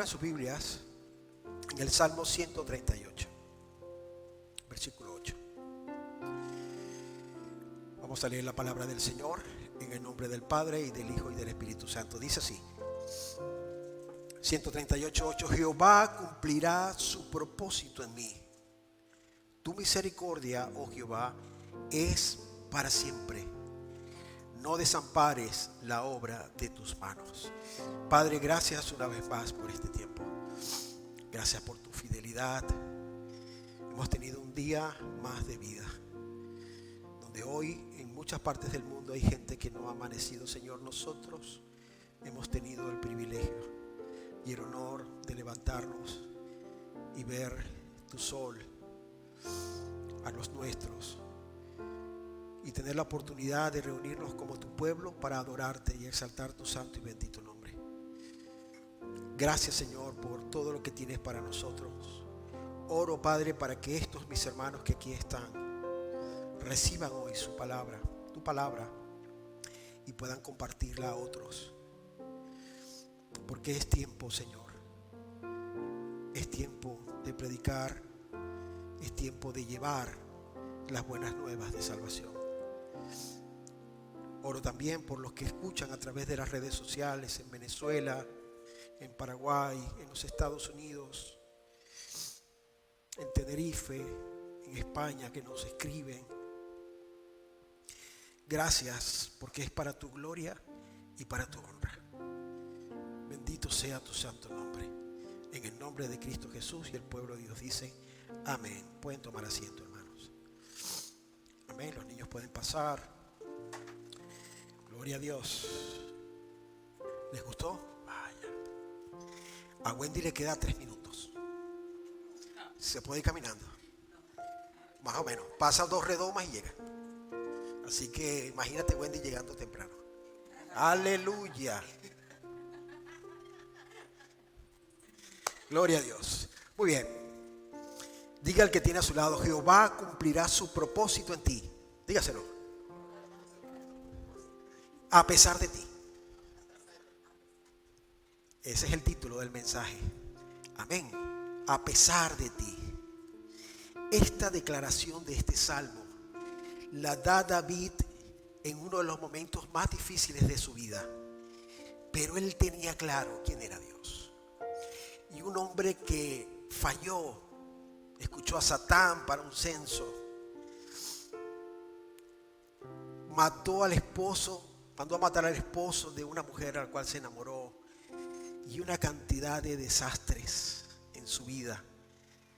sus Biblias en el Salmo 138, versículo 8. Vamos a leer la palabra del Señor en el nombre del Padre y del Hijo y del Espíritu Santo. Dice así: 138:8. Jehová cumplirá su propósito en mí. Tu misericordia, oh Jehová, es para siempre. No desampares la obra de tus manos. Padre, gracias una vez más por este tiempo. Gracias por tu fidelidad. Hemos tenido un día más de vida, donde hoy en muchas partes del mundo hay gente que no ha amanecido. Señor, nosotros hemos tenido el privilegio y el honor de levantarnos y ver tu sol a los nuestros y tener la oportunidad de reunirnos como tu pueblo para adorarte y exaltar tu santo y bendito nombre. Gracias, Señor, por todo lo que tienes para nosotros. Oro, Padre, para que estos mis hermanos que aquí están reciban hoy su palabra, tu palabra, y puedan compartirla a otros. Porque es tiempo, Señor. Es tiempo de predicar. Es tiempo de llevar las buenas nuevas de salvación. Oro también por los que escuchan a través de las redes sociales en Venezuela, en Paraguay, en los Estados Unidos, en Tenerife, en España, que nos escriben. Gracias, porque es para tu gloria y para tu honra. Bendito sea tu santo nombre. En el nombre de Cristo Jesús, y el pueblo de Dios dice amén. Pueden tomar asiento, hermanos. Amén. Los niños pueden pasar. Gloria a Dios. ¿Les gustó? Vaya. A Wendy le queda 3 minutos. Se puede ir caminando. Más o menos. Pasa 2 redomas y llega. Así que imagínate Wendy llegando temprano. Aleluya. Gloria a Dios. Muy bien. Diga al que tiene a su lado: Jehová cumplirá su propósito en ti. Dígaselo. A pesar de ti. Ese es el título del mensaje. Amén. A pesar de ti. Esta declaración de este salmo la da David en uno de los momentos más difíciles de su vida. Pero él tenía claro quién era Dios. Y un hombre que falló, escuchó a Satán para un censo, mató al esposo, mandó a matar al esposo de una mujer a la cual se enamoró, y una cantidad de desastres en su vida.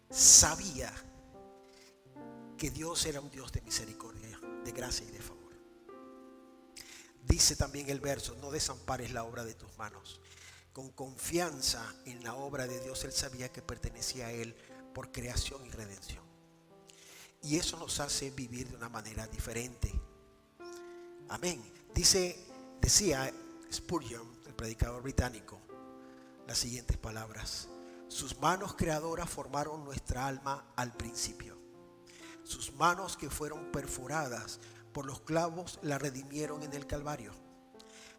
Sabía que Dios era un Dios de misericordia, de gracia y de favor. Dice también el verso: no desampares la obra de tus manos. Con confianza en la obra de Dios, él sabía que pertenecía a él por creación y redención. Y eso nos hace vivir de una manera diferente. Amén. Decía Spurgeon, el predicador británico, las siguientes palabras: sus manos creadoras formaron nuestra alma al principio. Sus manos que fueron perforadas por los clavos la redimieron en el Calvario.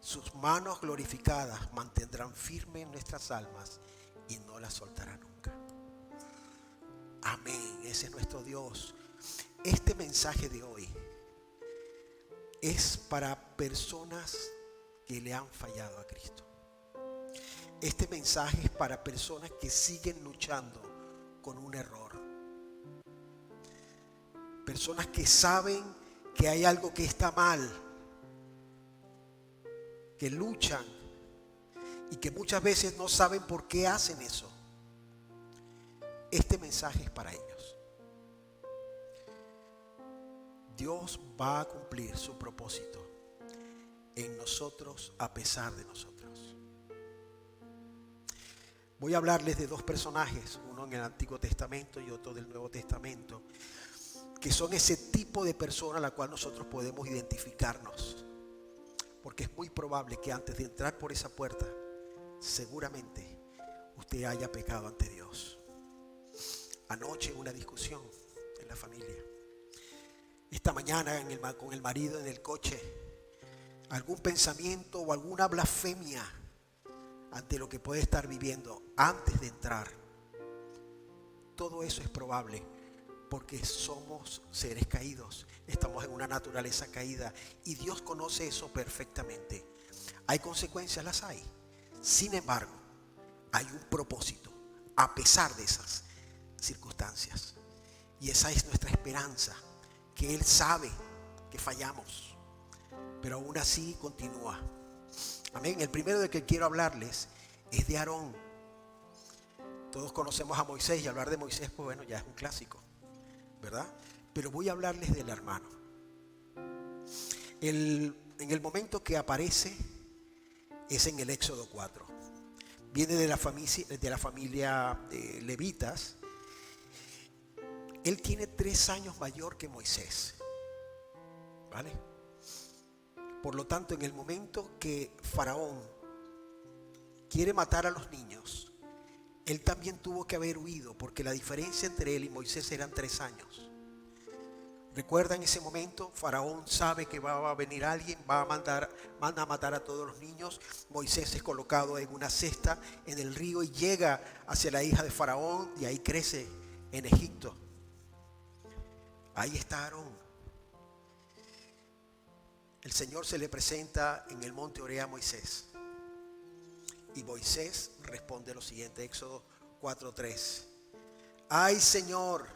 Sus manos glorificadas mantendrán firme nuestras almas y no las soltará nunca. Amén. Ese es nuestro Dios. Este mensaje de hoy es para personas que le han fallado a Cristo. Este mensaje es para personas que siguen luchando con un error. Personas que saben que hay algo que está mal, que luchan y que muchas veces no saben por qué hacen eso. Este mensaje es para ellos. Dios va a cumplir su propósito en nosotros a pesar de nosotros. Voy a hablarles de 2 personajes, uno en el Antiguo Testamento y otro del Nuevo Testamento, que son ese tipo de persona a la cual nosotros podemos identificarnos. Porque es muy probable que antes de entrar por esa puerta, seguramente usted haya pecado ante Dios. Anoche una discusión en la familia. Esta mañana con el marido en el coche, algún pensamiento o alguna blasfemia ante lo que puede estar viviendo antes de entrar, todo eso es probable porque somos seres caídos, estamos en una naturaleza caída y Dios conoce eso perfectamente. ¿Hay consecuencias? Las hay. Sin embargo, hay un propósito a pesar de esas circunstancias. Y esa es nuestra esperanza, que Él sabe que fallamos, pero aún así continúa. Amén. El primero de que quiero hablarles es de Aarón. Todos conocemos a Moisés y hablar de Moisés, pues bueno, ya es un clásico, ¿verdad? Pero voy a hablarles del hermano. En el momento que aparece es en el Éxodo 4. Viene de la familia de levitas. Él tiene 3 años mayor que Moisés, ¿vale? Por lo tanto, en el momento que Faraón quiere matar a los niños, él también tuvo que haber huido, porque la diferencia entre él y Moisés eran 3 años. Recuerda, en ese momento Faraón sabe que va a venir alguien, manda a matar a todos los niños. Moisés es colocado en una cesta en el río y llega hacia la hija de Faraón y ahí crece en Egipto. Ahí está Aarón. El Señor se le presenta en el monte Oreb a Moisés. Y Moisés responde lo siguiente, Éxodo 4:3. Ay, Señor,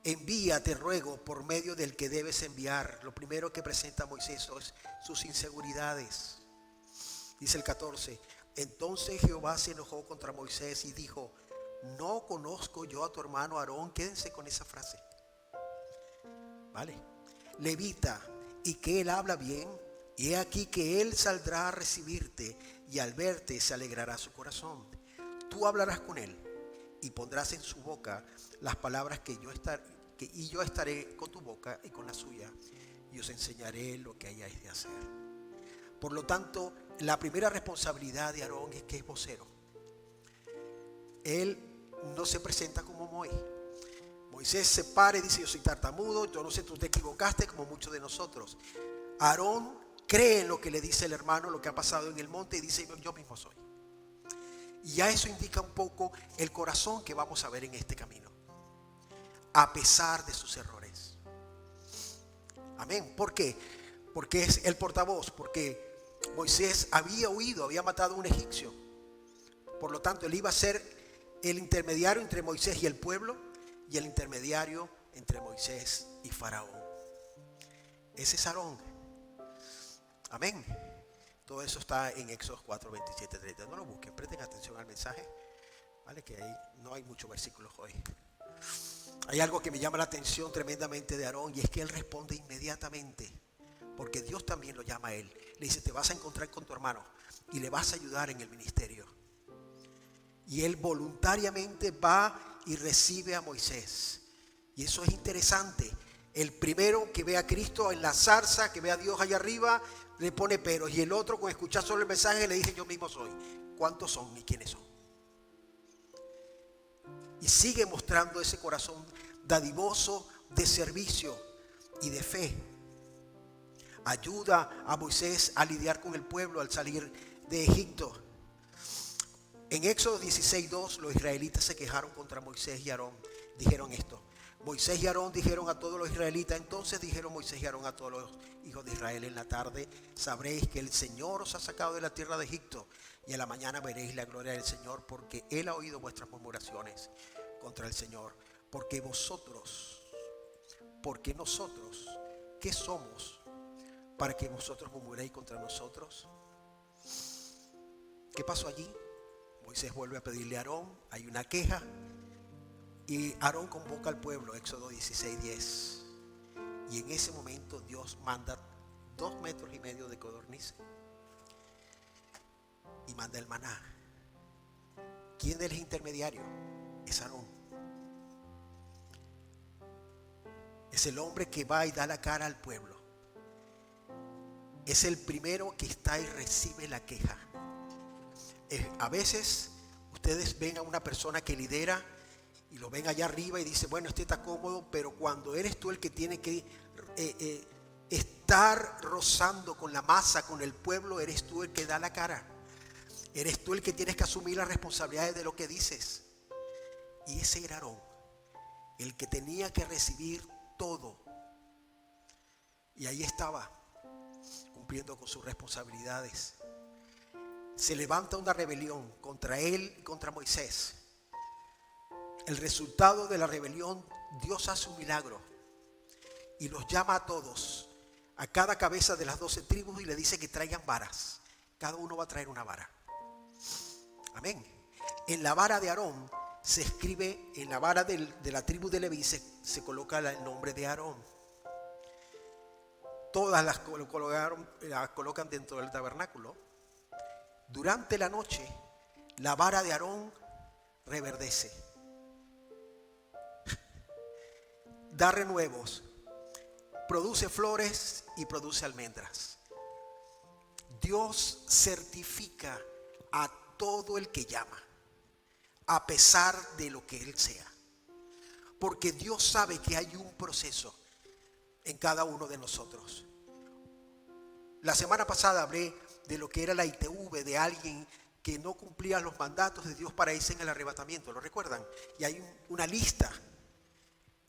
envía, te ruego, por medio del que debes enviar. Lo primero que presenta Moisés es sus inseguridades. Dice el 14. Entonces Jehová se enojó contra Moisés y dijo: no conozco yo a tu hermano Aarón. Quédense con esa frase, ¿vale? Levita, y que él habla bien, y he aquí que él saldrá a recibirte, y al verte se alegrará su corazón. Tú hablarás con él y pondrás en su boca las palabras y yo estaré con tu boca y con la suya, y os enseñaré lo que hayáis de hacer. Por lo tanto, la primera responsabilidad de Aarón es que es vocero. Él no se presenta como Moisés se para y dice: yo soy tartamudo, yo no sé, tú te equivocaste, como muchos de nosotros. Aarón cree en lo que le dice el hermano, lo que ha pasado en el monte, y dice: yo mismo soy. Y ya eso indica un poco el corazón que vamos a ver en este camino, a pesar de sus errores. Amén. ¿Por qué? Porque es el portavoz, porque Moisés había huido, había matado a un egipcio. Por lo tanto, él iba a ser el intermediario entre Moisés y el pueblo, y el intermediario entre Moisés y Faraón. Ese es Aarón. Amén. Todo eso está en Éxodo 4, 27, 30. No lo busquen, presten atención al mensaje, ¿vale? Que ahí no hay muchos versículos hoy. Hay algo que me llama la atención tremendamente de Aarón, y es que él responde inmediatamente, porque Dios también lo llama a él. Le dice: te vas a encontrar con tu hermano y le vas a ayudar en el ministerio. Y él voluntariamente va y recibe a Moisés. Y eso es interesante. El primero que ve a Cristo en la zarza, que ve a Dios allá arriba, le pone peros. Y el otro, con escuchar solo el mensaje, le dice: yo mismo soy. ¿Cuántos son y quiénes son? Y sigue mostrando ese corazón dadivoso de servicio y de fe. Ayuda a Moisés a lidiar con el pueblo al salir de Egipto. En Éxodo 16:2, los israelitas se quejaron contra Moisés y Aarón. Dijeron esto: Moisés y Aarón dijeron a todos los israelitas. Entonces dijeron Moisés y Aarón a todos los hijos de Israel: en la tarde sabréis que el Señor os ha sacado de la tierra de Egipto, y en la mañana veréis la gloria del Señor, porque Él ha oído vuestras murmuraciones contra el Señor. Porque nosotros, ¿qué somos para que vosotros murmuréis contra nosotros? ¿Qué pasó allí? Moisés vuelve a pedirle a Aarón, hay una queja, y Aarón convoca al pueblo, Éxodo 16:10. Y en ese momento Dios manda 2,5 metros de codorniz y manda el maná. ¿Quién es el intermediario? Es Aarón. Es el hombre que va y da la cara al pueblo. Es el primero que está y recibe la queja. A veces ustedes ven a una persona que lidera y lo ven allá arriba y dice: bueno, este está cómodo, pero cuando eres tú el que tiene que estar rozando con la masa, con el pueblo, eres tú el que da la cara. Eres tú el que tienes que asumir las responsabilidades de lo que dices. Y ese era Aarón, el que tenía que recibir todo. Y ahí estaba, cumpliendo con sus responsabilidades. Se levanta una rebelión contra él y contra Moisés. El resultado de la rebelión, Dios hace un milagro y los llama a todos, a cada cabeza de las 12 tribus, y le dice que traigan varas. Cada uno va a traer una vara. Amén. En la vara de Aarón se escribe, en la vara de la tribu de Leví se coloca el nombre de Aarón. Todas las colocan dentro del tabernáculo. Durante la noche, la vara de Aarón reverdece, da renuevos, produce flores y produce almendras. Dios certifica a todo el que llama, a pesar de lo que él sea, porque Dios sabe que hay un proceso en cada uno de nosotros. La semana pasada hablé de lo que era la ITV, de alguien que no cumplía los mandatos de Dios para irse en el arrebatamiento, ¿lo recuerdan? Y hay una lista.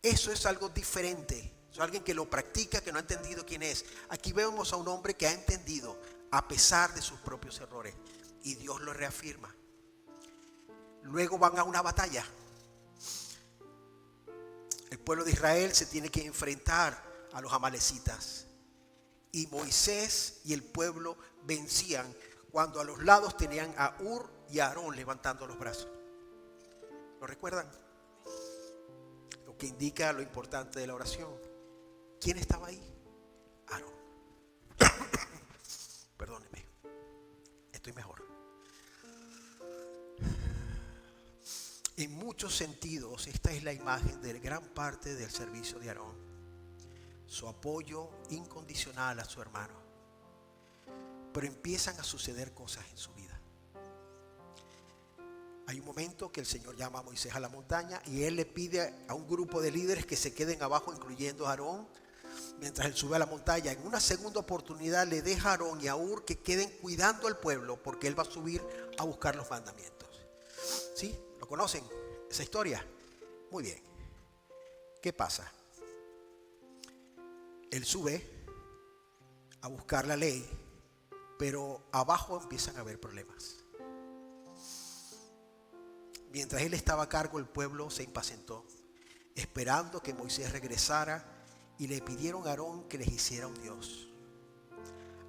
Eso es algo diferente. Es alguien que lo practica, que no ha entendido quién es. Aquí vemos a un hombre que ha entendido a pesar de sus propios errores, y Dios lo reafirma. Luego van a una batalla. El pueblo de Israel se tiene que enfrentar a los amalecitas, y Moisés y el pueblo vencían cuando a los lados tenían a Hur y a Aarón levantando los brazos. ¿Lo recuerdan? Lo que indica lo importante de la oración. ¿Quién estaba ahí? Aarón. Perdónenme, estoy mejor. En muchos sentidos, esta es la imagen de gran parte del servicio de Aarón. Su apoyo incondicional a su hermano. Pero empiezan a suceder cosas en su vida. Hay un momento que el Señor llama a Moisés a la montaña y él le pide a un grupo de líderes que se queden abajo, incluyendo a Aarón, mientras él sube a la montaña. En una segunda oportunidad le deja a Aarón y a Hur que queden cuidando al pueblo, porque él va a subir a buscar los mandamientos. ¿Sí? ¿Lo conocen? Esa historia. Muy bien. ¿Qué pasa? Él sube a buscar la ley, pero abajo empiezan a haber problemas. Mientras él estaba a cargo, el pueblo se impacientó, esperando que Moisés regresara, y le pidieron a Aarón que les hiciera un Dios.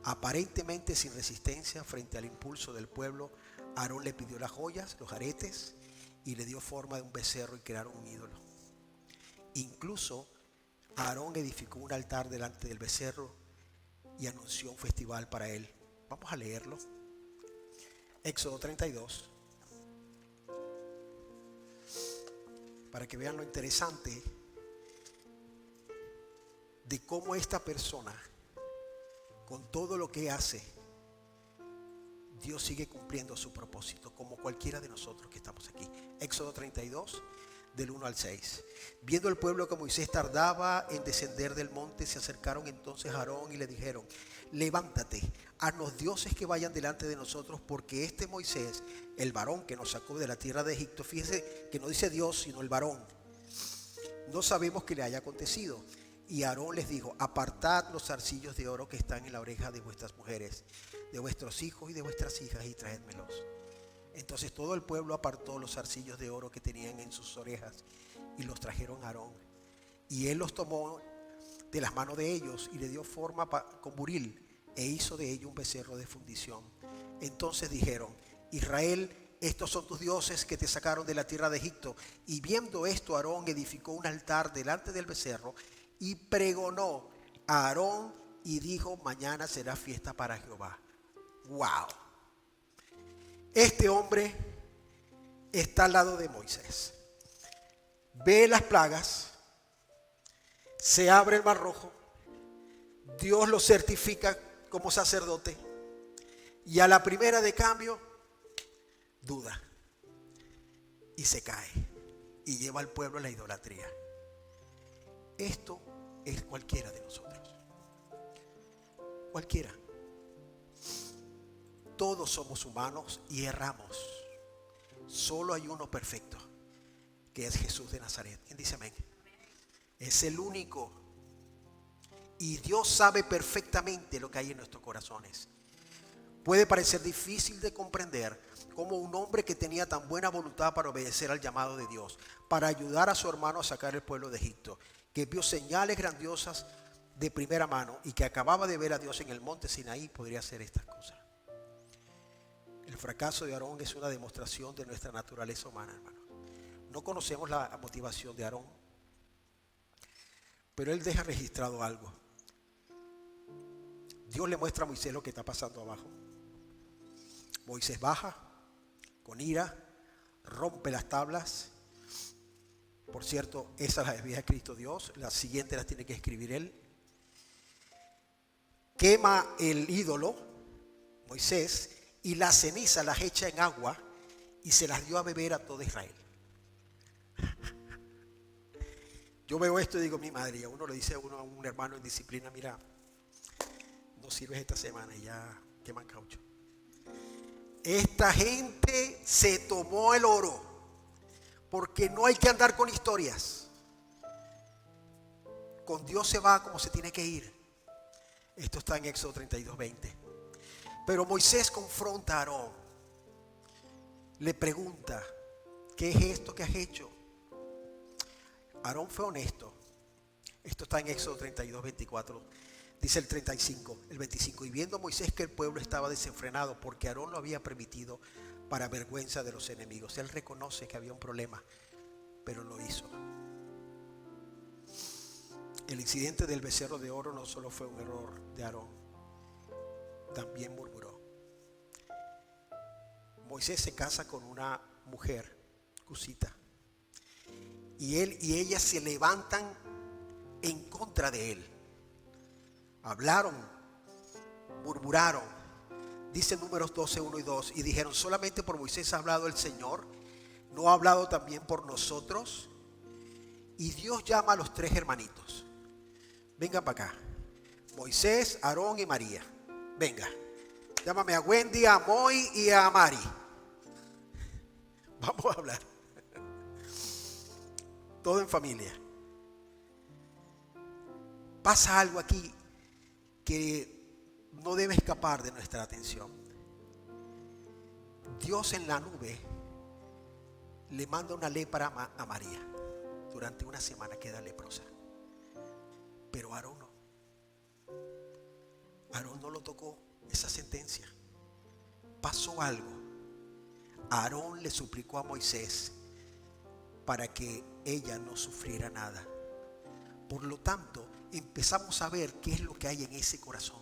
Aparentemente sin resistencia frente al impulso del pueblo, Aarón le pidió las joyas, los aretes, y le dio forma de un becerro y crearon un ídolo. Incluso Aarón edificó un altar delante del becerro y anunció un festival para él. Vamos a leerlo. Éxodo 32. Para que vean lo interesante de cómo esta persona, con todo lo que hace, Dios sigue cumpliendo su propósito, como cualquiera de nosotros que estamos aquí. Éxodo 32, del 1 al 6. Viendo el pueblo que Moisés tardaba en descender del monte, se acercaron entonces a Aarón y le dijeron: levántate, haznos dioses que vayan delante de nosotros, porque este Moisés, el varón que nos sacó de la tierra de Egipto, fíjese que no dice Dios sino el varón, no sabemos qué le haya acontecido. Y Aarón les dijo: apartad los zarcillos de oro que están en la oreja de vuestras mujeres, de vuestros hijos y de vuestras hijas, y traédmelos. Entonces todo el pueblo apartó los zarcillos de oro que tenían en sus orejas y los trajeron a Aarón. Y él los tomó de las manos de ellos y le dio forma con buril, e hizo de ello un becerro de fundición. Entonces dijeron: Israel, estos son tus dioses que te sacaron de la tierra de Egipto. Y viendo esto, Aarón edificó un altar delante del becerro y pregonó a Aarón y dijo: mañana será fiesta para Jehová. ¡Wow! Este hombre está al lado de Moisés. Ve las plagas, se abre el mar rojo, Dios lo certifica como sacerdote, y a la primera de cambio duda y se cae y lleva al pueblo a la idolatría. Esto es cualquiera de nosotros. Cualquiera. Todos somos humanos y erramos. Solo hay uno perfecto, que es Jesús de Nazaret. ¿Quién dice amén? Es el único. Y Dios sabe perfectamente lo que hay en nuestros corazones. Puede parecer difícil de comprender cómo un hombre que tenía tan buena voluntad para obedecer al llamado de Dios, para ayudar a su hermano a sacar el pueblo de Egipto, que vio señales grandiosas de primera mano y que acababa de ver a Dios en el monte Sinaí, podría hacer estas cosas. El fracaso de Aarón es una demostración de nuestra naturaleza humana, hermano. No conocemos la motivación de Aarón, pero él deja registrado algo. Dios le muestra a Moisés lo que está pasando abajo. Moisés baja con ira, rompe las tablas. Por cierto, esas las había escrito Dios, las siguientes las tiene que escribir él. Quema el ídolo, Moisés, y la ceniza las echa en agua y se las dio a beber a todo Israel. Yo veo esto y digo, mi madre, y a uno le dice a un hermano en disciplina, mira, no sirves esta semana y ya queman caucho. Esta gente se tomó el oro, porque no hay que andar con historias. Con Dios se va como se tiene que ir. Esto está en Éxodo 32:20. Pero Moisés confronta a Aarón. Le pregunta, ¿qué es esto que has hecho? Aarón fue honesto. Esto está en Éxodo 32:24. Dice el 35, el 25. Y viendo Moisés que el pueblo estaba desenfrenado porque Aarón lo había permitido para vergüenza de los enemigos. Él reconoce que había un problema, pero lo hizo. El incidente del becerro de oro no solo fue un error de Aarón, también murmuró. Moisés se casa con una mujer, Cusita, y él y ella se levantan en contra de él. Hablaron, murmuraron. Dice Números 12, 1 y 2. Y dijeron, solamente por Moisés ha hablado el Señor, ¿no ha hablado también por nosotros? Y Dios llama a los tres hermanitos. Vengan para acá. Moisés, Aarón y María. Venga. Llámame a Wendy, a Moy y a Mari. Vamos a hablar. Todo en familia. Pasa algo aquí que no debe escapar de nuestra atención. Dios en la nube le manda una lepra a María. Durante una semana queda leprosa. Pero Aarón no. Aarón no lo tocó esa sentencia. Pasó algo. Aarón le suplicó a Moisés para que ella no sufriera nada. Por lo tanto, empezamos a ver qué es lo que hay en ese corazón.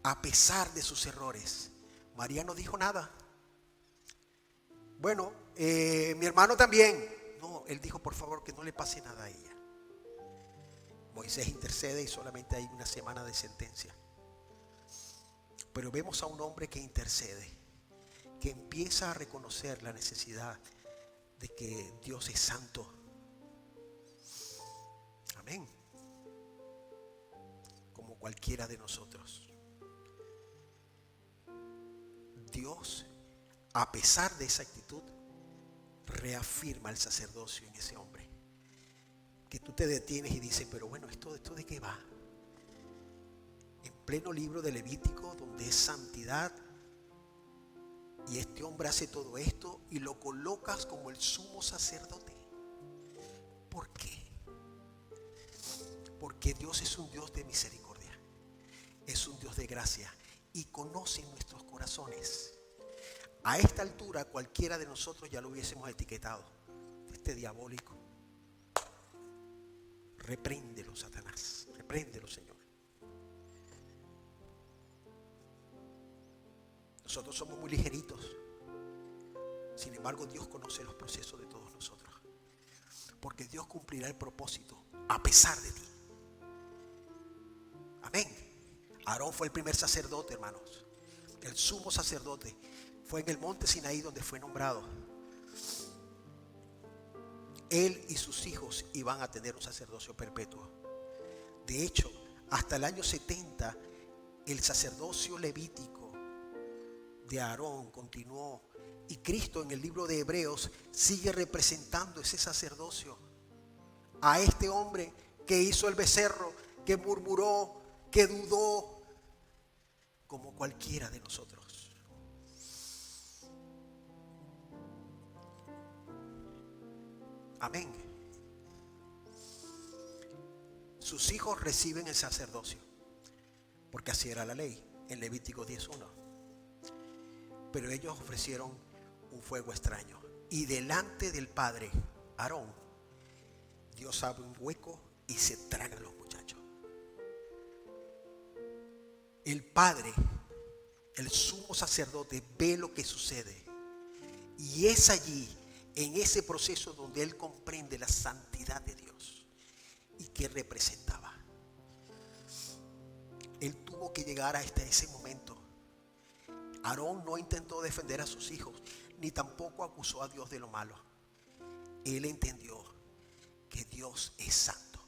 A pesar de sus errores, María no dijo nada. Bueno, mi hermano también. No, él dijo, por favor, que no le pase nada a ella. Moisés intercede y solamente hay una semana de sentencia. Pero vemos a un hombre que intercede, que empieza a reconocer la necesidad de que Dios es santo. Amén. Como cualquiera de nosotros. Dios, a pesar de esa actitud, reafirma el sacerdocio en ese hombre. Que tú te detienes y dices, pero bueno, ¿esto de qué va? En pleno libro de Levítico, donde es santidad, y este hombre hace todo esto y lo colocas como el sumo sacerdote. ¿Por qué? Porque Dios es un Dios de misericordia, es un Dios de gracia y conoce nuestros corazones. A esta altura cualquiera de nosotros ya lo hubiésemos etiquetado. Este diabólico. Repréndelo, Satanás. Repréndelo, Señor. Nosotros somos muy ligeritos. Sin embargo, Dios conoce los procesos de todos nosotros. Porque Dios cumplirá el propósito a pesar de ti. Amén. Aarón fue el primer sacerdote, hermanos. El sumo sacerdote. Fue en el monte Sinaí donde fue nombrado. Él y sus hijos iban a tener un sacerdocio perpetuo. De hecho, hasta el año 70, el sacerdocio levítico de Aarón continuó. Y Cristo en el libro de Hebreos sigue representando ese sacerdocio. A este hombre que hizo el becerro, que murmuró, que dudó, como cualquiera de nosotros. Amén. Sus hijos reciben el sacerdocio, porque así era la ley, en Levítico 10:1. Pero ellos ofrecieron un fuego extraño. Y delante del padre, Aarón, Dios abre un hueco y se traga a los muchachos. El padre, el sumo sacerdote, ve lo que sucede. Y es allí, en ese proceso, donde él comprende la santidad de Dios y qué representaba. Él tuvo que llegar hasta ese momento. Aarón no intentó defender a sus hijos, ni tampoco acusó a Dios de lo malo. Él entendió que Dios es santo,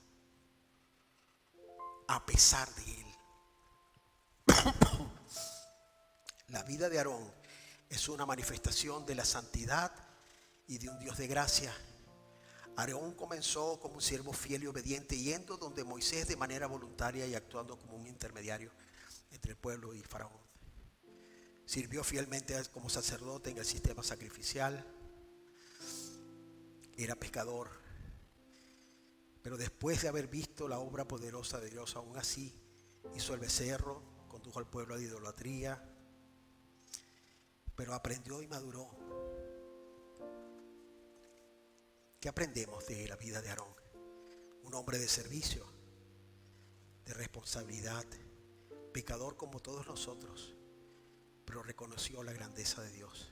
a pesar de él. La vida de Aarón es una manifestación de la santidad y de un Dios de gracia. Aarón comenzó como un siervo fiel y obediente, yendo donde Moisés de manera voluntaria y actuando como un intermediario entre el pueblo y Faraón. Sirvió fielmente como sacerdote en el sistema sacrificial. Era pescador. Pero después de haber visto la obra poderosa de Dios, aún así hizo el becerro, condujo al pueblo a la idolatría, pero aprendió y maduró. ¿Qué aprendemos de la vida de Aarón? Un hombre de servicio, de responsabilidad, pecador como todos nosotros, pero reconoció la grandeza de Dios.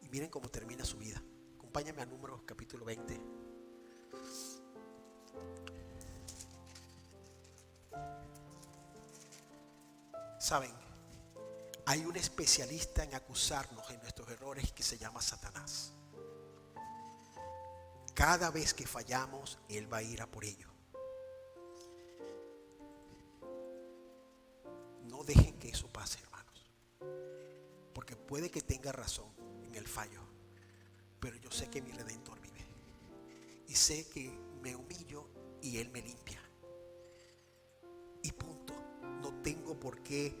Y miren cómo termina su vida. Acompáñame a Números capítulo 20. Saben, hay un especialista en acusarnos en nuestros errores que se llama Satanás. Cada vez que fallamos, él va a ir a por ello. No dejen que eso pase, hermanos, porque puede que tenga razón en el fallo, pero yo sé que mi Redentor vive y sé que me humillo y él me limpia y punto. No tengo por qué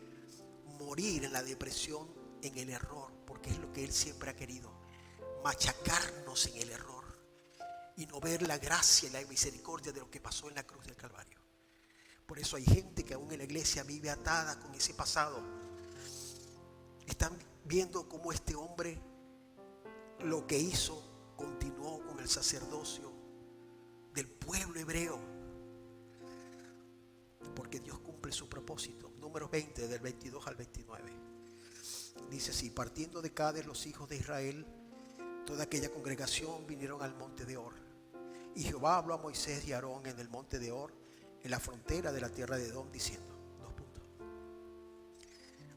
morir en la depresión, en el error, porque es lo que él siempre ha querido, machacarnos en el error y no ver la gracia y la misericordia de lo que pasó en la cruz del Calvario. Por eso hay gente que aún en la iglesia vive atada con ese pasado. Están viendo cómo este hombre lo que hizo continuó con el sacerdocio del pueblo hebreo, porque Dios cumple su propósito. Números 20 del 22 al 29 dice así: partiendo de Cades los hijos de Israel, toda aquella congregación vinieron al monte de Hor, y Jehová habló a Moisés y a Aarón en el monte de Hor, en la frontera de la tierra de Edom, diciendo: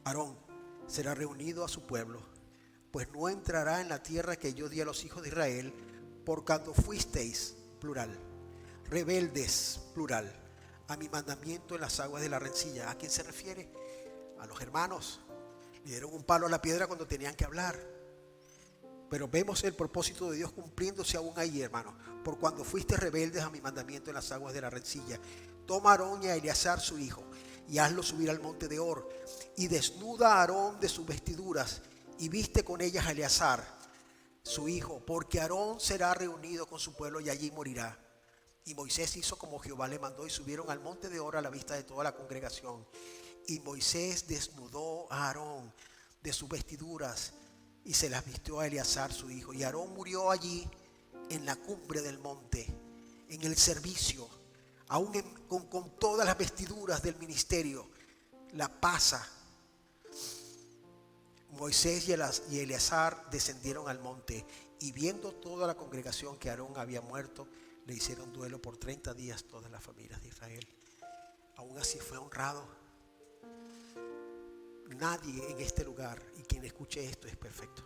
Aarón será reunido a su pueblo, pues no entrará en la tierra que yo di a los hijos de Israel, por cuanto fuisteis, plural, rebeldes, plural, a mi mandamiento en las aguas de la rencilla. ¿A quién se refiere? A los hermanos. Le dieron un palo a la piedra cuando tenían que hablar. Pero vemos el propósito de Dios cumpliéndose aún ahí, hermanos. Por cuando fuiste rebeldes a mi mandamiento en las aguas de la rencilla, toma a Aarón y a Eleazar su hijo, y hazlo subir al monte de Hor, y desnuda a Aarón de sus vestiduras, y viste con ellas a Eleazar su hijo, porque Aarón será reunido con su pueblo y allí morirá. Y Moisés hizo como Jehová le mandó, y subieron al monte de Hor a la vista de toda la congregación. Y Moisés desnudó a Aarón de sus vestiduras y se las vistió a Eleazar su hijo. Y Aarón murió allí en la cumbre del monte, en el servicio, aún con todas las vestiduras del ministerio, la pasa. Moisés y Eleazar descendieron al monte, y viendo toda la congregación que Aarón había muerto, le hicieron duelo por 30 días todas las familias de Israel. Aún así fue honrado. Nadie en este lugar, y quien escuche esto, es perfecto.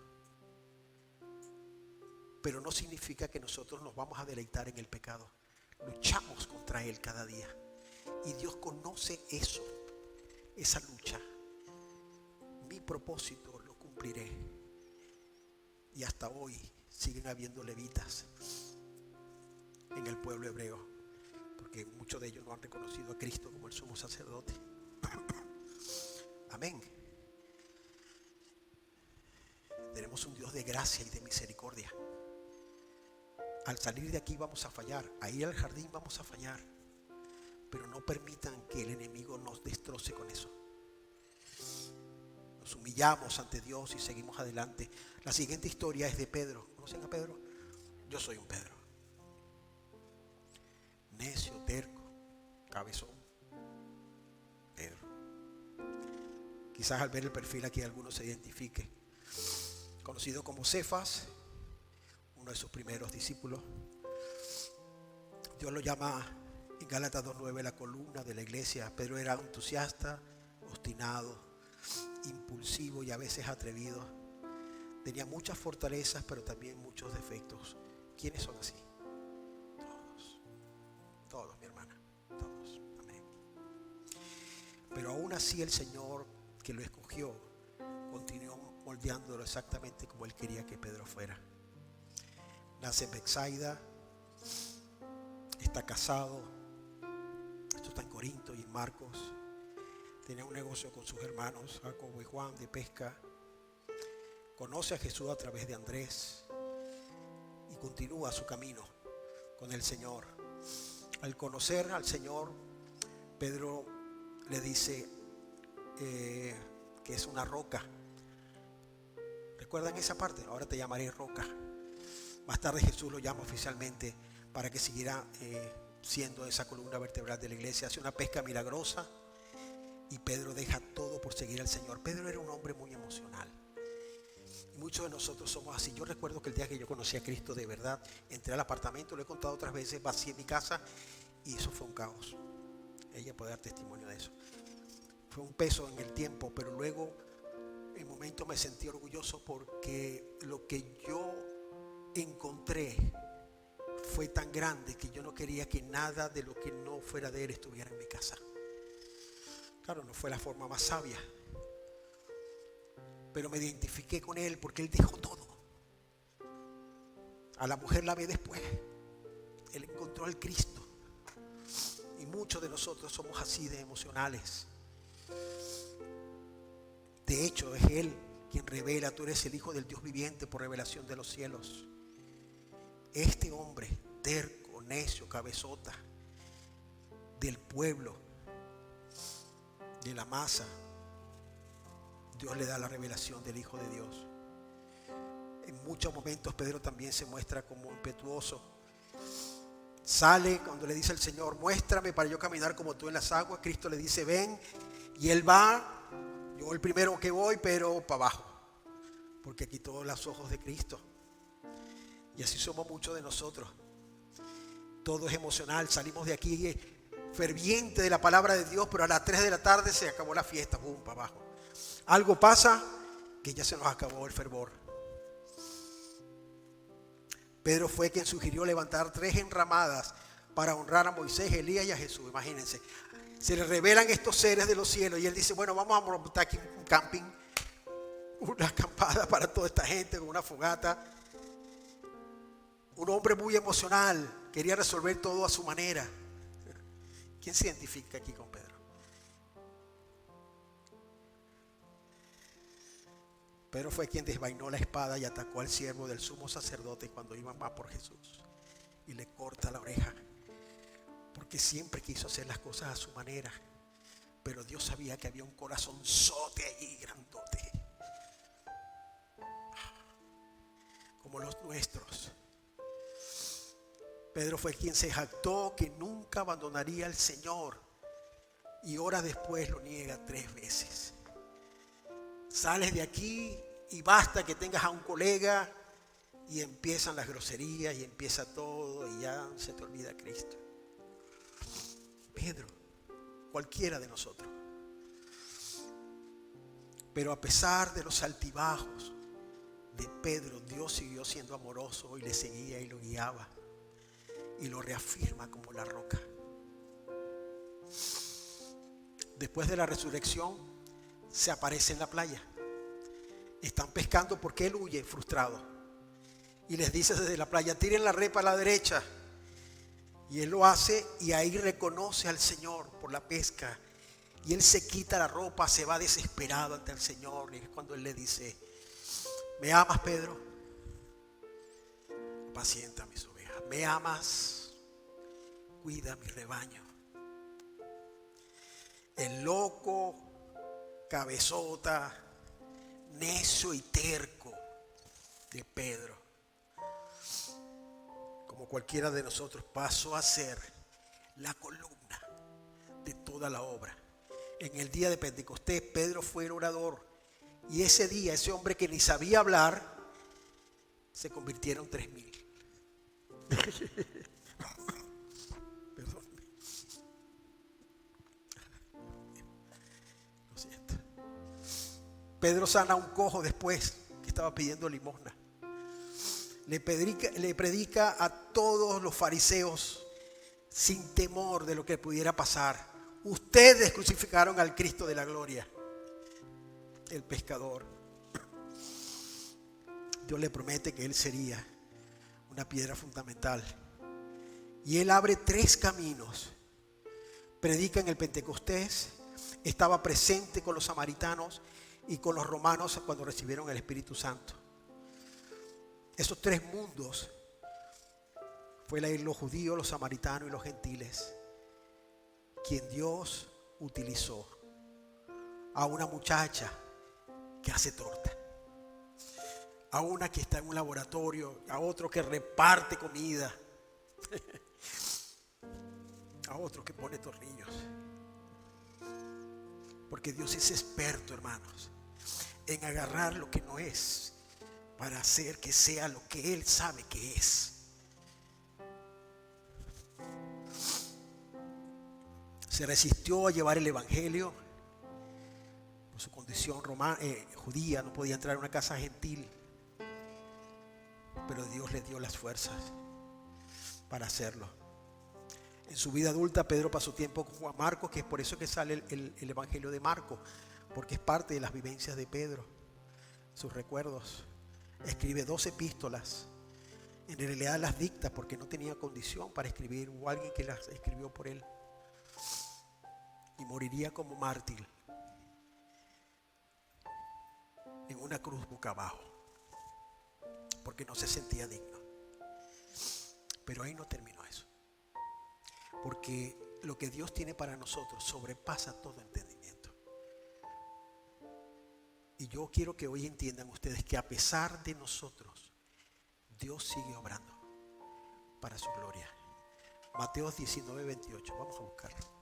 Pero no significa que nosotros nos vamos a deleitar en el pecado. Luchamos contra él cada día. Y Dios conoce eso, esa lucha. Mi propósito lo cumplí cumpliré. Y hasta hoy siguen habiendo levitas en el pueblo hebreo, porque muchos de ellos no han reconocido a Cristo como el sumo sacerdote. Amén. Tenemos un Dios de gracia y de misericordia. Al salir de aquí vamos a fallar, a ir al jardín vamos a fallar, pero no permitan que el enemigo nos destroce con eso. Nos humillamos ante Dios y seguimos adelante. La siguiente historia es de Pedro. ¿Conocen a Pedro? Yo soy un Pedro. Necio, terco, cabezón. Pedro. Quizás al ver el perfil aquí alguno se identifique. Conocido como Cefas, uno de sus primeros discípulos. Dios lo llama en Gálatas 2:9 la columna de la iglesia. Pedro era entusiasta, obstinado, impulsivo y a veces atrevido. Tenía muchas fortalezas, pero también muchos defectos. ¿Quiénes son así? Todos, mi hermana, todos. Amén. Pero aún así el Señor que lo escogió continuó moldeándolo exactamente como Él quería que Pedro fuera. Nace en Betsaida, está casado, esto está en Corinto y en Marcos. Tenía un negocio con sus hermanos Jacobo y Juan de pesca. Conoce a Jesús a través de Andrés y continúa su camino con el Señor. Al conocer al Señor, Pedro le dice que es una roca. ¿Recuerdan esa parte? Ahora te llamaré roca. Más tarde Jesús lo llama oficialmente para que siguiera siendo esa columna vertebral de la iglesia. Hace una pesca milagrosa y Pedro deja todo por seguir al Señor. Pedro era un hombre muy emocional. Y muchos de nosotros somos así. Yo recuerdo que el día que yo conocí a Cristo de verdad, entré al apartamento, lo he contado otras veces, vacié mi casa y eso fue un caos. Ella puede dar testimonio de eso. Fue un peso en el tiempo, pero luego en momento me sentí orgulloso porque lo que yo encontré fue tan grande que yo no quería que nada de lo que no fuera de Él estuviera en mi casa. Claro, no fue la forma más sabia, pero me identifiqué con Él porque Él dejó todo. A la mujer la ve después. Él encontró al Cristo. Y muchos de nosotros somos así de emocionales. De hecho, es Él quien revela: tú eres el Hijo del Dios viviente por revelación de los cielos. Este hombre terco, necio, cabezota, del pueblo, de la masa, Dios le da la revelación del Hijo de Dios. En muchos momentos Pedro también se muestra como impetuoso. Sale cuando le dice al Señor: muéstrame para yo caminar como tú en las aguas. Cristo le dice: ven, y él va. Yo el primero que voy, pero para abajo, porque quitó los ojos de Cristo. Y así somos muchos de nosotros. Todo es emocional. Salimos de aquí ferviente de la palabra de Dios, pero a las 3 de la tarde se acabó la fiesta, boom, para abajo. Algo pasa que ya se nos acabó el fervor. Pedro fue quien sugirió levantar 3 enramadas para honrar a Moisés, Elías y a Jesús. Imagínense, se le revelan estos seres de los cielos y él dice: bueno, vamos a montar aquí un camping, una acampada para toda esta gente, con una fogata. Un hombre muy emocional, quería resolver todo a su manera. ¿Quién se identifica aquí con Pedro? Pedro fue quien desvainó la espada y atacó al siervo del sumo sacerdote cuando iban más por Jesús y le corta la oreja, porque siempre quiso hacer las cosas a su manera, pero Dios sabía que había un corazonzote allí grandote, como los nuestros. Pedro fue quien se jactó que nunca abandonaría al Señor y horas después lo niega 3 veces. Sales de aquí y basta que tengas a un colega y empiezan las groserías y empieza todo y ya se te olvida Cristo. Pedro, cualquiera de nosotros. Pero a pesar de los altibajos de Pedro, Dios siguió siendo amoroso y le seguía y lo guiaba y lo reafirma como la roca. Después de la resurrección se aparece en la playa Están pescando porque él huye frustrado. Y les dice desde la playa: tiren la red para la derecha. Y él lo hace y ahí reconoce al Señor por la pesca. Y él se quita la ropa, se va desesperado ante el Señor. Y es cuando él le dice: ¿me amas, Pedro? Apacienta mis ovejas. ¿Me amas? Cuida mi rebaño. El loco, cabezota, necio y terco de Pedro, como cualquiera de nosotros, pasó a ser la columna de toda la obra. En el día de Pentecostés, Pedro fue el orador. Y ese día, ese hombre que ni sabía hablar, se convirtieron 3,000. Perdón. Lo siento. Pedro sana a un cojo después que estaba pidiendo limosna. Le predica a todos los fariseos sin temor de lo que pudiera pasar. Ustedes crucificaron al Cristo de la gloria, el pescador. Dios le promete que él sería una piedra fundamental. Y él abre 3 caminos. Predica en el Pentecostés, estaba presente con los samaritanos y con los romanos cuando recibieron el Espíritu Santo. Esos 3 mundos fue los judíos, los samaritanos y los gentiles, quien Dios utilizó. A una muchacha que hace torta, a una que está en un laboratorio, a otro que reparte comida, a otro que pone tornillos. Porque Dios es experto, hermanos, en agarrar lo que no es para hacer que sea lo que Él sabe que es. Se resistió a llevar el evangelio. Por su condición judía no podía entrar a una casa gentil. Pero Dios le dio las fuerzas para hacerlo. En su vida adulta, Pedro pasó tiempo con Juan Marcos, que es por eso que sale el evangelio de Marcos, porque es parte de las vivencias de Pedro, sus recuerdos. Escribe 2 epístolas. En realidad las dicta porque no tenía condición para escribir. Hubo alguien que las escribió por él. Y moriría como mártir en una cruz boca abajo, porque no se sentía digno. Pero ahí no terminó eso, porque lo que Dios tiene para nosotros sobrepasa todo entendimiento. Y yo quiero que hoy entiendan ustedes que a pesar de nosotros, Dios sigue obrando para su gloria. Mateo 19:28, vamos a buscarlo.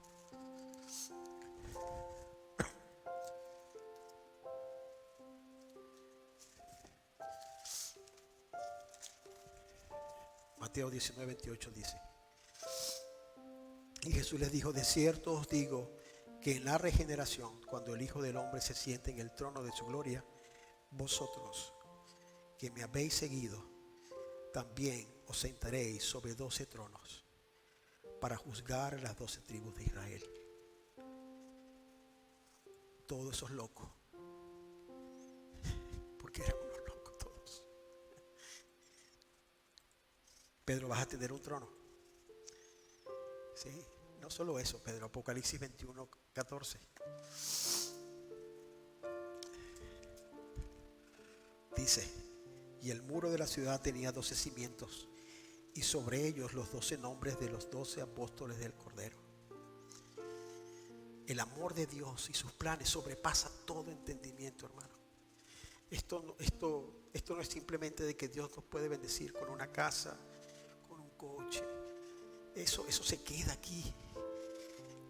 Mateo 19:28 dice: y Jesús les dijo: de cierto os digo que en la regeneración, cuando el Hijo del Hombre se siente en el trono de su gloria, vosotros que me habéis seguido, también os sentaréis sobre 12 tronos para juzgar las 12 tribus de Israel. Todos esos locos, porque eran unos locos todos. Pedro, vas a tener un trono. Sí, no solo eso, Pedro. Apocalipsis 21:14. Dice: y el muro de la ciudad tenía 12 cimientos, y sobre ellos los 12 nombres de los 12 apóstoles del Cordero. El amor de Dios y sus planes sobrepasa todo entendimiento, hermano. Esto no es simplemente de que Dios nos puede bendecir con una casa, con un coche. Eso se queda aquí.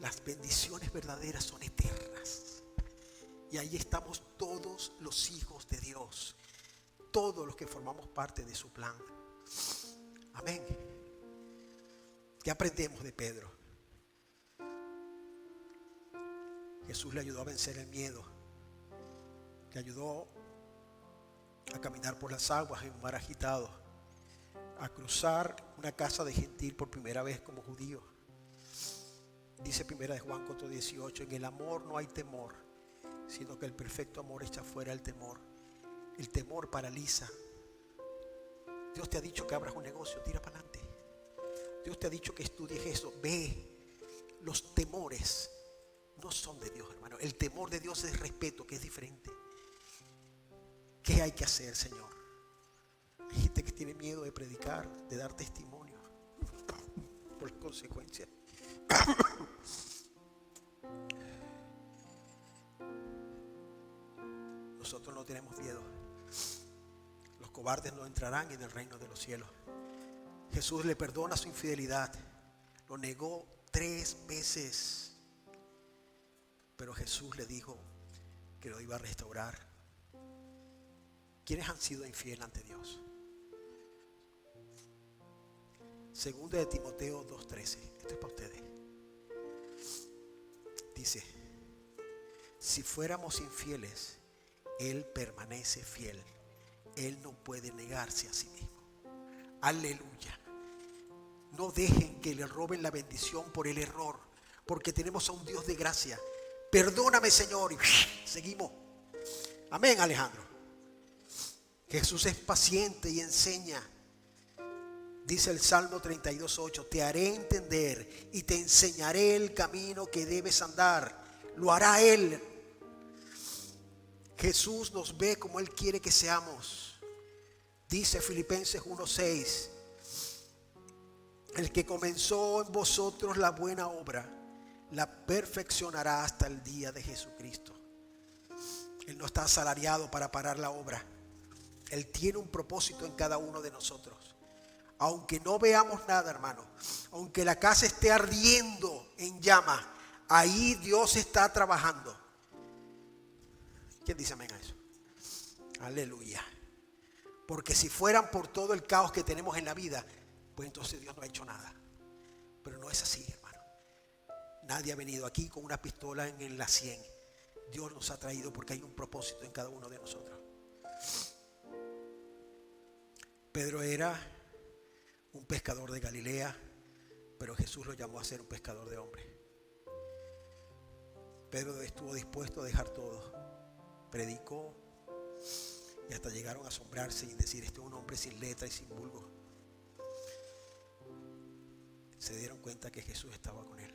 Las bendiciones verdaderas son eternas. Y ahí estamos todos los hijos de Dios, todos los que formamos parte de su plan. Amén. ¿Qué aprendemos de Pedro? Jesús le ayudó a vencer el miedo. Le ayudó a caminar por las aguas en un mar agitado, a cruzar una casa de gentil por primera vez como judío. Dice 1 de Juan 4:18: en el amor no hay temor, sino que el perfecto amor echa fuera el temor, El temor paraliza. Dios te ha dicho que abras un negocio, tira para adelante. Dios te ha dicho que estudies eso, ve. Los temores no son de Dios, hermano. El temor de Dios es respeto, que es diferente. ¿Qué hay que hacer, Señor? Hay gente que tiene miedo de predicar, de dar testimonio por las consecuencias. Nosotros no tenemos miedo. Los cobardes no entrarán en el reino de los cielos. Jesús le perdona su infidelidad. Lo negó 3 veces. Pero Jesús le dijo que lo iba a restaurar. ¿Quiénes han sido infieles ante Dios? Segunda de Timoteo 2:13. Esto es para ustedes. Dice: si fuéramos infieles, Él permanece fiel. Él no puede negarse a sí mismo. Aleluya. No dejen que le roben la bendición por el error, porque tenemos a un Dios de gracia. Perdóname, Señor, y seguimos. Amén, Alejandro. Jesús es paciente y enseña. Dice el Salmo 32:8: te haré entender y te enseñaré el camino que debes andar. Lo hará Él. Jesús nos ve como Él quiere que seamos. Dice Filipenses 1:6: el que comenzó en vosotros la buena obra, la perfeccionará hasta el día de Jesucristo. Él no está asalariado para parar la obra. Él tiene un propósito en cada uno de nosotros. Aunque no veamos nada, hermano, aunque la casa esté ardiendo en llamas, ahí Dios está trabajando. ¿Quién dice amén a eso? Aleluya. Porque si fueran por todo el caos que tenemos en la vida, pues entonces Dios no ha hecho nada. Pero no es así, hermano. Nadie ha venido aquí con una pistola en la 100. Dios nos ha traído porque hay un propósito en cada uno de nosotros. Pedro era un pescador de Galilea, pero Jesús lo llamó a ser un pescador de hombres. Pedro estuvo dispuesto a dejar todo. Predicó y hasta llegaron a asombrarse y decir: este es un hombre sin letra y sin vulgo. Se dieron cuenta que Jesús estaba con él.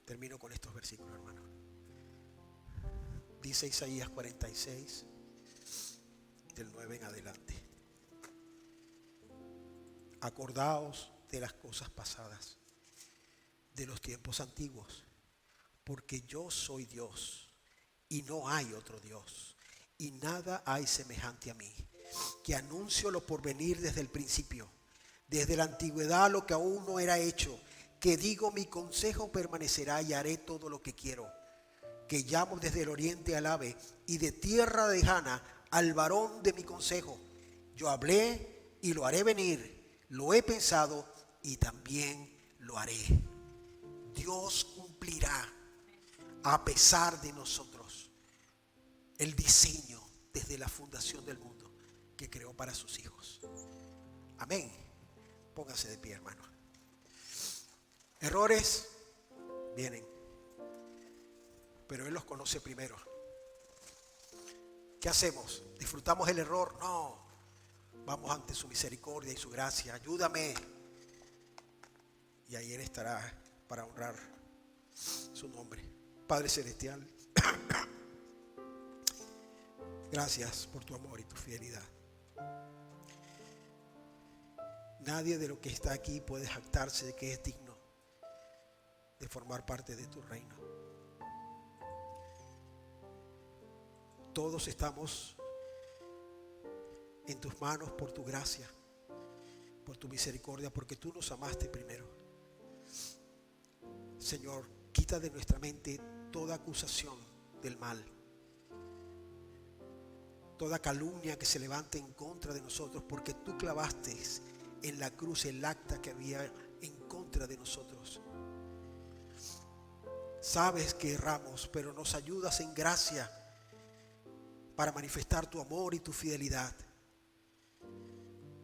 Termino con estos versículos, hermano. Dice Isaías 46, del 9 en adelante: acordaos de las cosas pasadas, de los tiempos antiguos, porque yo soy Dios y no hay otro Dios, y nada hay semejante a mí, que anuncio lo por venir desde el principio, desde la antigüedad lo que aún no era hecho, que digo: mi consejo permanecerá y haré todo lo que quiero, que llamo desde el oriente al ave y de tierra lejana al varón de mi consejo. Yo hablé y lo haré venir, lo he pensado y también lo haré. Dios cumplirá a pesar de nosotros el diseño desde la fundación del mundo que creó para sus hijos. Amén. Pónganse de pie, hermano. Errores vienen, pero Él los conoce primero. ¿Qué hacemos? ¿Disfrutamos el error? No. Vamos ante su misericordia y su gracia. Ayúdame. Y ahí Él estará para honrar su nombre. Padre Celestial, gracias por tu amor y tu fidelidad. Nadie de lo que está aquí puede jactarse de que es digno de formar parte de tu reino. Todos estamos en tus manos por tu gracia, por tu misericordia, porque tú nos amaste primero. Señor, quita de nuestra mente toda acusación del mal, toda calumnia que se levante en contra de nosotros, porque tú clavaste en la cruz el acta que había en contra de nosotros. Sabes que erramos, pero nos ayudas en gracia para manifestar tu amor y tu fidelidad.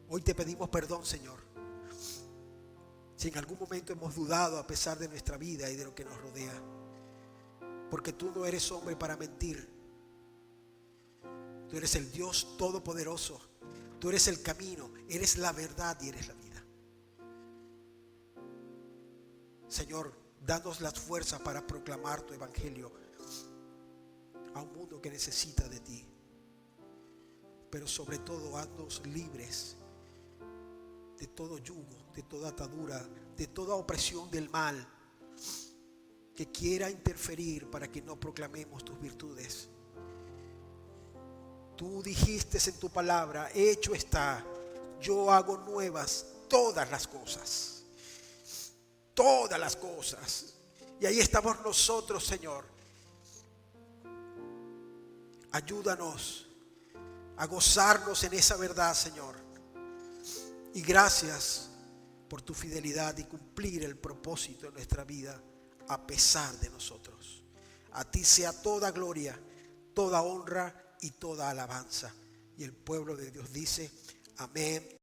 Hoy te pedimos perdón, Señor, si en algún momento hemos dudado a pesar de nuestra vida y de lo que nos rodea, porque tú no eres hombre para mentir, Tú eres el Dios todopoderoso. Tú eres el camino, eres la verdad y eres la vida. Señor, danos las fuerzas para proclamar tu evangelio a un mundo que necesita de ti. Pero sobre todo, haznos libres de todo yugo, de toda atadura, de toda opresión del mal que quiera interferir para que no proclamemos tus virtudes. Tú dijiste en tu palabra, hecho está, yo hago nuevas todas las cosas. Todas las cosas. Y ahí estamos nosotros, Señor. Ayúdanos a gozarnos en esa verdad, Señor. Y gracias por tu fidelidad y cumplir el propósito de nuestra vida a pesar de nosotros. A ti sea toda gloria, toda honra y toda alabanza. Y el pueblo de Dios dice, amén.